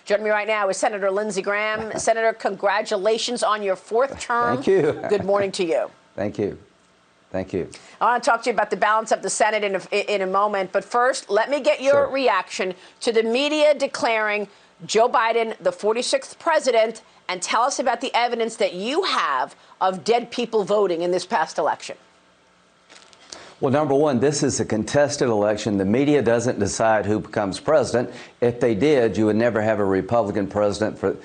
Joining me right now is Senator Lindsey Graham. Senator, congratulations on your fourth term. Thank you. Good morning to you. Thank you. Thank you. I want to talk to you about the balance of the Senate in a moment. But first, let me get your reaction to the media declaring Joe Biden the 46th president, and tell us about the evidence that you have of dead people voting in this past election. Well, number one, this is a contested election. The media doesn't decide who becomes president. If they did, you would never have a Republican president for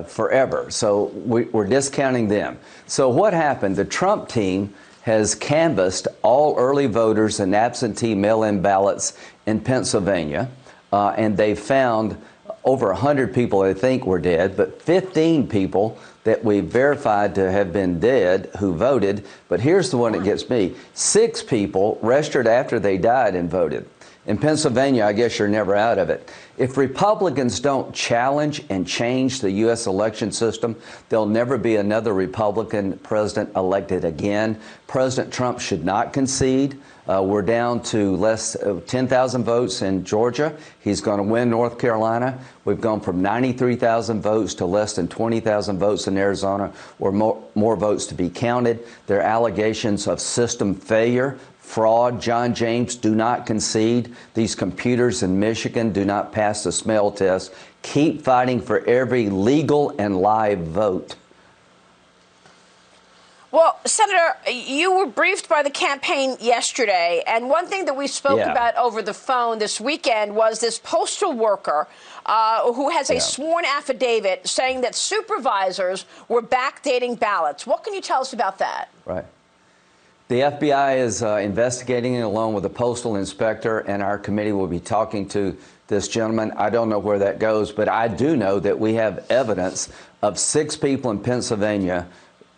forever. So we're discounting them. So what happened? The Trump team has canvassed all early voters and absentee mail-in ballots in Pennsylvania, and they found over 100 people they think were dead, but 15 people that we verified to have been dead who voted. But here's the one that gets me. 6 people registered after they died and voted. In Pennsylvania, I guess you're never out of it. If Republicans don't challenge and change the U.S. election system, there'll never be another Republican president elected again. President Trump should not concede. We're down to less 10,000 votes in Georgia. He's going to win North Carolina. We've gone from 93,000 votes to less than 20,000 votes in Arizona, or more votes to be counted. There are allegations of system failure, fraud. John James, do not concede. These computers in Michigan do not pass the smell test. Keep fighting for every legal and live vote. Well, Senator, you were briefed by the campaign yesterday, and one thing that we spoke about over the phone this weekend was this postal worker who has a sworn affidavit saying that supervisors were backdating ballots. What can you tell us about that? Right. The FBI is investigating it along with the postal inspector, and our committee will be talking to this gentleman. I don't know where that goes, but I do know that we have evidence of 6 people in Pennsylvania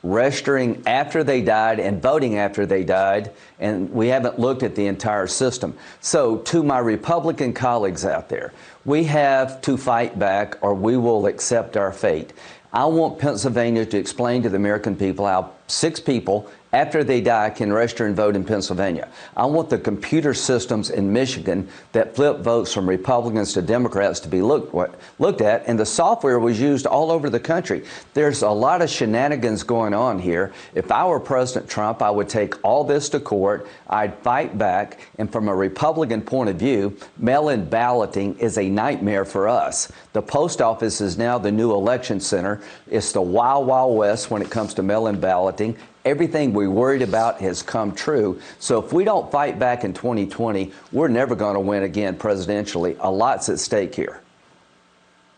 registering after they died and voting after they died, and we haven't looked at the entire system. So to my Republican colleagues out there, we have to fight back or we will accept our fate. I want Pennsylvania to explain to the American people how 6 people after they die can register and vote in Pennsylvania. I want the computer systems in Michigan that flip votes from Republicans to Democrats to be looked at, and the software was used all over the country. There's a lot of shenanigans going on here. If I were President Trump, I would take all this to court. I'd fight back, and from a Republican point of view, mail-in balloting is a nightmare for us. The post office is now the new election center. It's the wild, wild west when it comes to mail-in balloting. Everything we worried about has come true. So if we don't fight back in 2020, we're never going to win again presidentially. A lot's at stake here.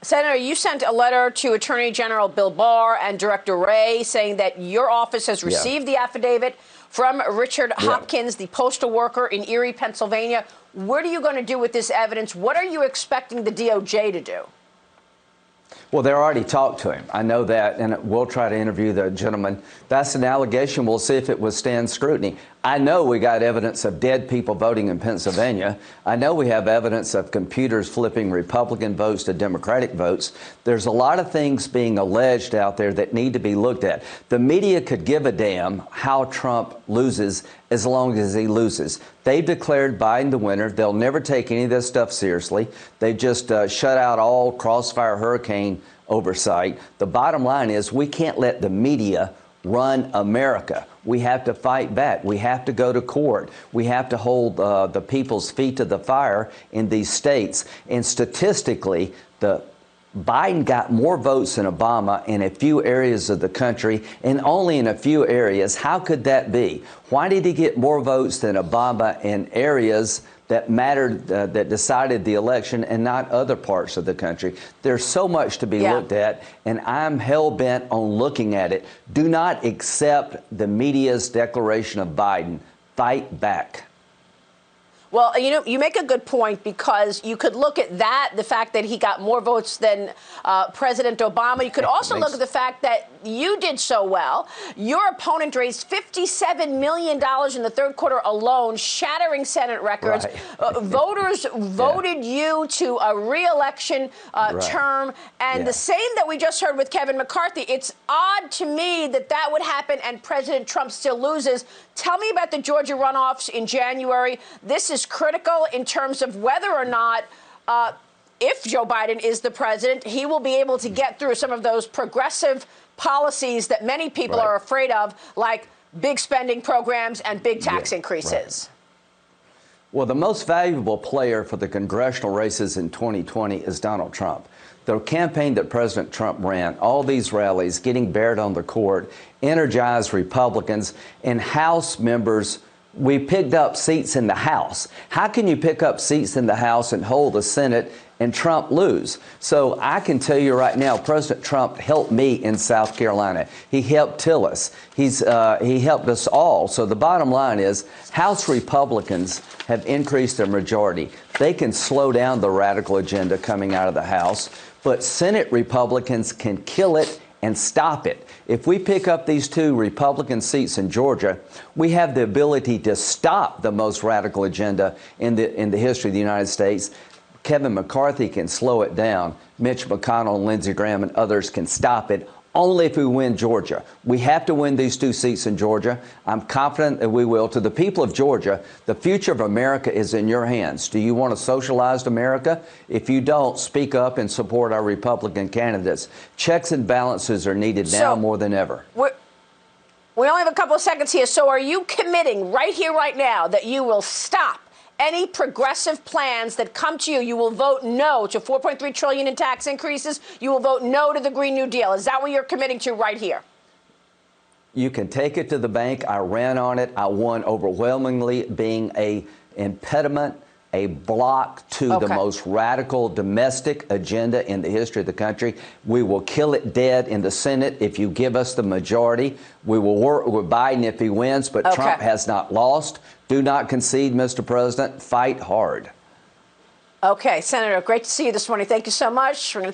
Senator, you sent a letter to Attorney General Bill Barr and Director Wray saying that your office has received the affidavit from Richard Hopkins, the postal worker in Erie, Pennsylvania. What are you going to do with this evidence? What are you expecting the DOJ to do? Well, they already talked to him. I know that, and we'll try to interview the gentleman. That's an allegation. We'll see if it withstands scrutiny. I know we got evidence of dead people voting in Pennsylvania. I know we have evidence of computers flipping Republican votes to Democratic votes. There's a lot of things being alleged out there that need to be looked at. The media could give a damn how Trump loses as long as he loses. They've declared Biden the winner. They'll never take any of this stuff seriously. They just shut out all crossfire hurricane oversight. The bottom line is we can't let the media run America. We have to fight back. We have to go to court. We have to hold the people's feet to the fire in these states. And statistically, Biden got more votes than Obama in a few areas of the country, and only in a few areas. How could that be? Why did he get more votes than Obama in areas that mattered, that decided the election, and not other parts of the country? There's so much to be looked at, and I'm hell-bent on looking at it. Do not accept the media's declaration of Biden. Fight back. Well, you know, you make a good point, because you could look at that, the fact that he got more votes than President Obama. You could also look at the fact that you did so well. Your opponent raised $57 million in the third quarter alone, shattering Senate records. Voters voted you to a re-election term. And the same that we just heard with Kevin McCarthy. It's odd to me that that would happen and President Trump still loses. Tell me about the Georgia runoffs in January. This is critical in terms of whether or not if Joe Biden is the president, he will be able to get through some of those progressive policies that many people are afraid of, like big spending programs and big tax increases. Well, the most valuable player for the congressional races in 2020 is Donald Trump. The campaign that President Trump ran, all these rallies, getting Barrett on the court, energized Republicans and House members. We picked up seats in the House. How can you pick up seats in the House and hold the Senate and Trump lose? So I can tell you right now, President Trump helped me in South Carolina. He helped Tillis. He helped us all. So the bottom line is House Republicans have increased their majority. They can slow down the radical agenda coming out of the House, but Senate Republicans can kill it and stop it. If we pick up these 2 Republican seats in Georgia, we have the ability to stop the most radical agenda in the history of the United States. Kevin McCarthy can slow it down. Mitch McConnell and Lindsey Graham and others can stop it only if we win Georgia. We have to win these 2 seats in Georgia. I'm confident that we will. To the people of Georgia, the future of America is in your hands. Do you want a socialized America? If you don't, speak up and support our Republican candidates. Checks and balances are needed now more than ever. We only have a couple of seconds here. So are you committing right here, right now, that you will stop any progressive plans that come to you? You will vote no to $4.3 trillion in tax increases. You will vote no to the Green New Deal. Is that what you're committing to right here? You can take it to the bank. I ran on it. I won overwhelmingly, being a impediment, a block to the most radical domestic agenda in the history of the country. We will kill it dead in the Senate if you give us the majority. We will work with Biden if he wins, but Trump has not lost. Do not concede, Mr. President. Fight hard. Okay, Senator, great to see you this morning. Thank you so much. We're going to